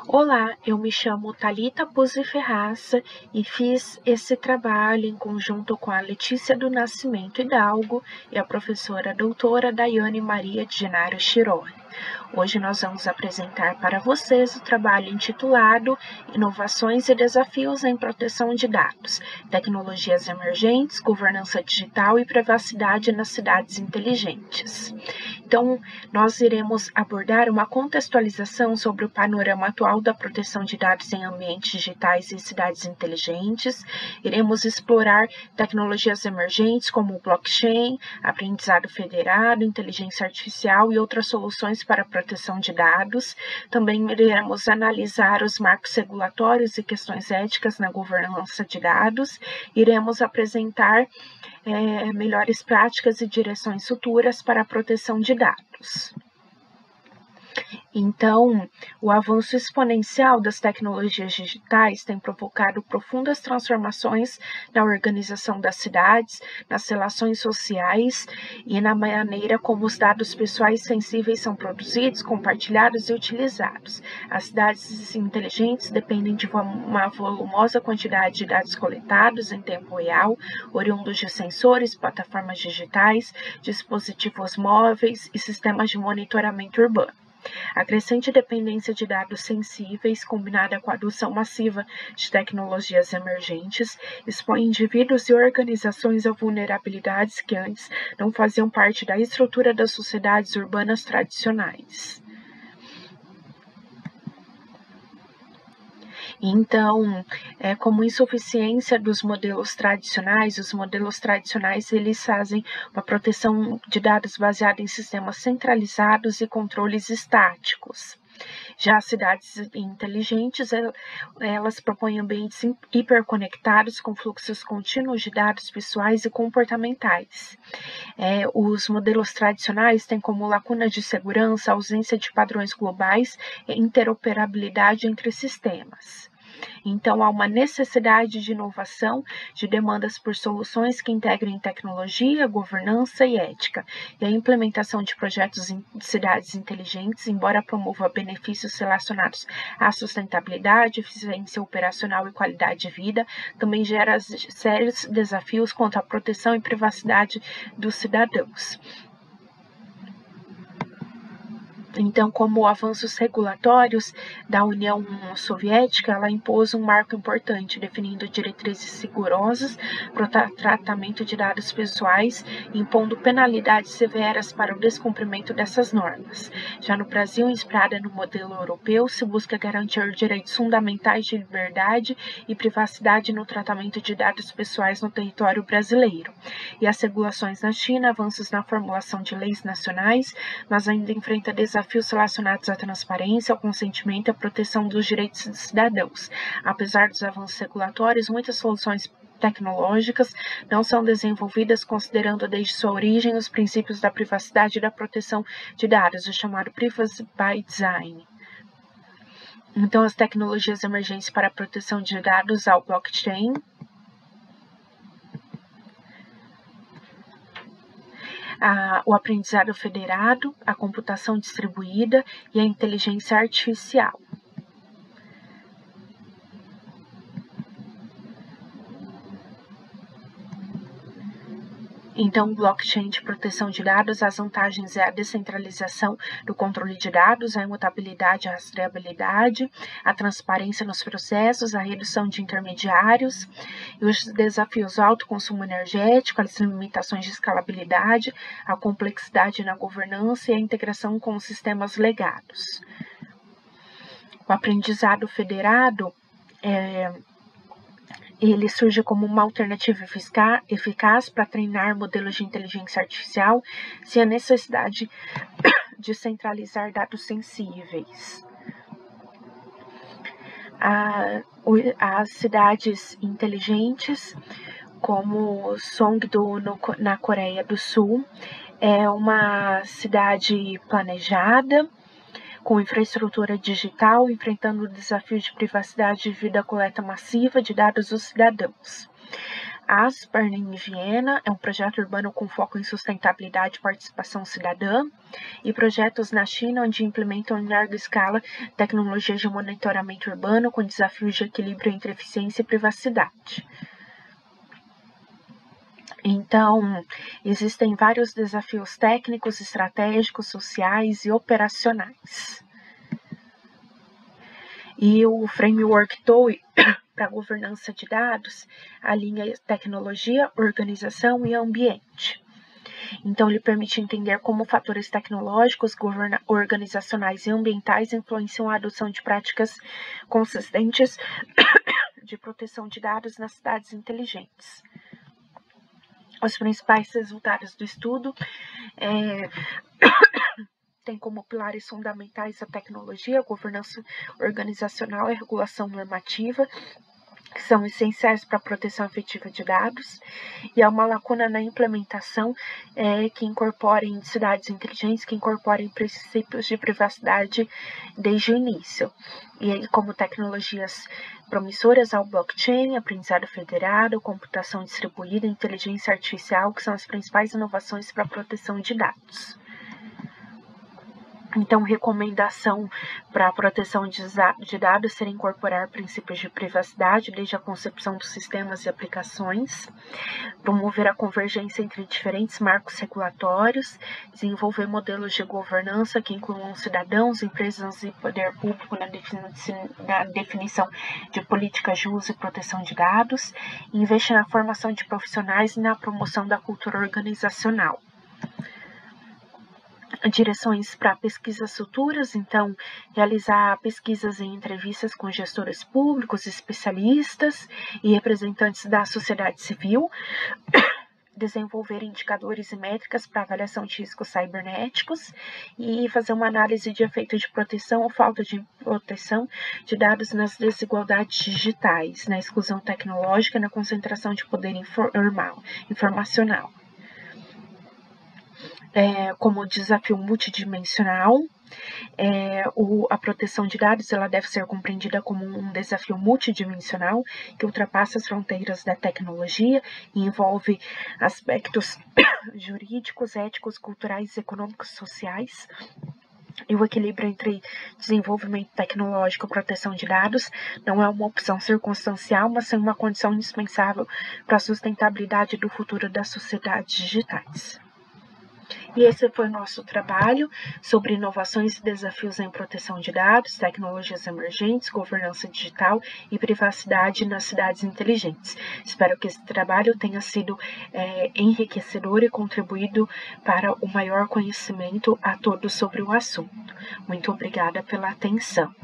Olá, eu me chamo Thalita Puzzi Ferraça e fiz esse trabalho em conjunto com a Letícia do Nascimento Hidalgo e a professora doutora Daiane Maria de Genário Chironi. Hoje nós vamos apresentar para vocês o trabalho intitulado Inovações e Desafios em Proteção de Dados, Tecnologias Emergentes, Governança Digital e Privacidade nas Cidades Inteligentes. Então, nós iremos abordar uma contextualização sobre o panorama atual da proteção de dados em ambientes digitais e cidades inteligentes. Iremos explorar tecnologias emergentes como o blockchain, aprendizado federado, inteligência artificial e outras soluções para a proteção de dados. Também iremos analisar os marcos regulatórios e questões éticas na governança de dados. Iremos apresentar melhores práticas e direções futuras para a proteção de dados. Então, o avanço exponencial das tecnologias digitais tem provocado profundas transformações na organização das cidades, nas relações sociais e na maneira como os dados pessoais sensíveis são produzidos, compartilhados e utilizados. As cidades inteligentes dependem de uma volumosa quantidade de dados coletados em tempo real, oriundos de sensores, plataformas digitais, dispositivos móveis e sistemas de monitoramento urbano. A crescente dependência de dados sensíveis, combinada com a adoção massiva de tecnologias emergentes, expõe indivíduos e organizações a vulnerabilidades que antes não faziam parte da estrutura das sociedades urbanas tradicionais. Então, como insuficiência dos modelos tradicionais, eles fazem uma proteção de dados baseada em sistemas centralizados e controles estáticos. Já as cidades inteligentes, elas propõem ambientes hiperconectados com fluxos contínuos de dados pessoais e comportamentais. Os modelos tradicionais têm como lacuna de segurança a ausência de padrões globais e interoperabilidade entre sistemas. Então, há uma necessidade de inovação, de demandas por soluções que integrem tecnologia, governança e ética. E a implementação de projetos em cidades inteligentes, embora promova benefícios relacionados à sustentabilidade, eficiência operacional e qualidade de vida, também gera sérios desafios quanto à proteção e privacidade dos cidadãos. Então, como avanços regulatórios da União Soviética, ela impôs um marco importante, definindo diretrizes rigorosas para o tratamento de dados pessoais, impondo penalidades severas para o descumprimento dessas normas. Já no Brasil, inspirada no modelo europeu, se busca garantir direitos fundamentais de liberdade e privacidade no tratamento de dados pessoais no território brasileiro. E as regulações na China, avanços na formulação de leis nacionais, mas ainda enfrenta desafios relacionados à transparência, ao consentimento e à proteção dos direitos dos cidadãos. Apesar dos avanços regulatórios, muitas soluções tecnológicas não são desenvolvidas considerando desde sua origem os princípios da privacidade e da proteção de dados, o chamado Privacy by Design. Então, as tecnologias emergentes para a proteção de dados ao blockchain, o aprendizado federado, a computação distribuída e a inteligência artificial. Então, blockchain de proteção de dados, as vantagens é a descentralização do controle de dados, a imutabilidade, a rastreabilidade, a transparência nos processos, a redução de intermediários, e os desafios, o alto consumo energético, as limitações de escalabilidade, a complexidade na governança e a integração com os sistemas legados. O aprendizado federado ele surge como uma alternativa eficaz para treinar modelos de inteligência artificial sem a necessidade de centralizar dados sensíveis. As cidades inteligentes, como Songdo, na Coreia do Sul, é uma cidade planejada, com infraestrutura digital, enfrentando o desafio de privacidade devido à coleta massiva de dados dos cidadãos. Aspern, em Viena, é um projeto urbano com foco em sustentabilidade e participação cidadã, e projetos na China, onde implementam em larga escala tecnologias de monitoramento urbano com desafios de equilíbrio entre eficiência e privacidade. Então, existem vários desafios técnicos, estratégicos, sociais e operacionais. E o framework TOE para governança de dados alinha tecnologia, organização e ambiente. Então, ele permite entender como fatores tecnológicos, organizacionais e ambientais influenciam a adoção de práticas consistentes de proteção de dados nas cidades inteligentes. Os principais resultados do estudo têm como pilares fundamentais a tecnologia, a governança organizacional e a regulação normativa, que são essenciais para a proteção efetiva de dados, e há uma lacuna na implementação que incorporem cidades inteligentes, que incorporem princípios de privacidade desde o início. E aí, como tecnologias promissoras ao blockchain, aprendizado federado, computação distribuída, inteligência artificial, que são as principais inovações para a proteção de dados. Então, recomendação para a proteção de dados seria incorporar princípios de privacidade desde a concepção dos sistemas e aplicações, promover a convergência entre diferentes marcos regulatórios, desenvolver modelos de governança que incluam cidadãos, empresas e poder público na definição de políticas de uso e proteção de dados, e investir na formação de profissionais e na promoção da cultura organizacional. Direções para pesquisas futuras, então, realizar pesquisas em entrevistas com gestores públicos, especialistas e representantes da sociedade civil, desenvolver indicadores e métricas para avaliação de riscos cibernéticos e fazer uma análise de efeito de proteção ou falta de proteção de dados nas desigualdades digitais, na exclusão tecnológica e na concentração de poder informacional. Como desafio multidimensional, a proteção de dados ela deve ser compreendida como um desafio multidimensional que ultrapassa as fronteiras da tecnologia e envolve aspectos jurídicos, éticos, culturais, econômicos, sociais. E o equilíbrio entre desenvolvimento tecnológico e proteção de dados não é uma opção circunstancial, mas sim uma condição indispensável para a sustentabilidade do futuro das sociedades digitais. E esse foi o nosso trabalho sobre inovações e desafios em proteção de dados, tecnologias emergentes, governança digital e privacidade nas cidades inteligentes. Espero que esse trabalho tenha sido enriquecedor e contribuído para o maior conhecimento a todos sobre o assunto. Muito obrigada pela atenção.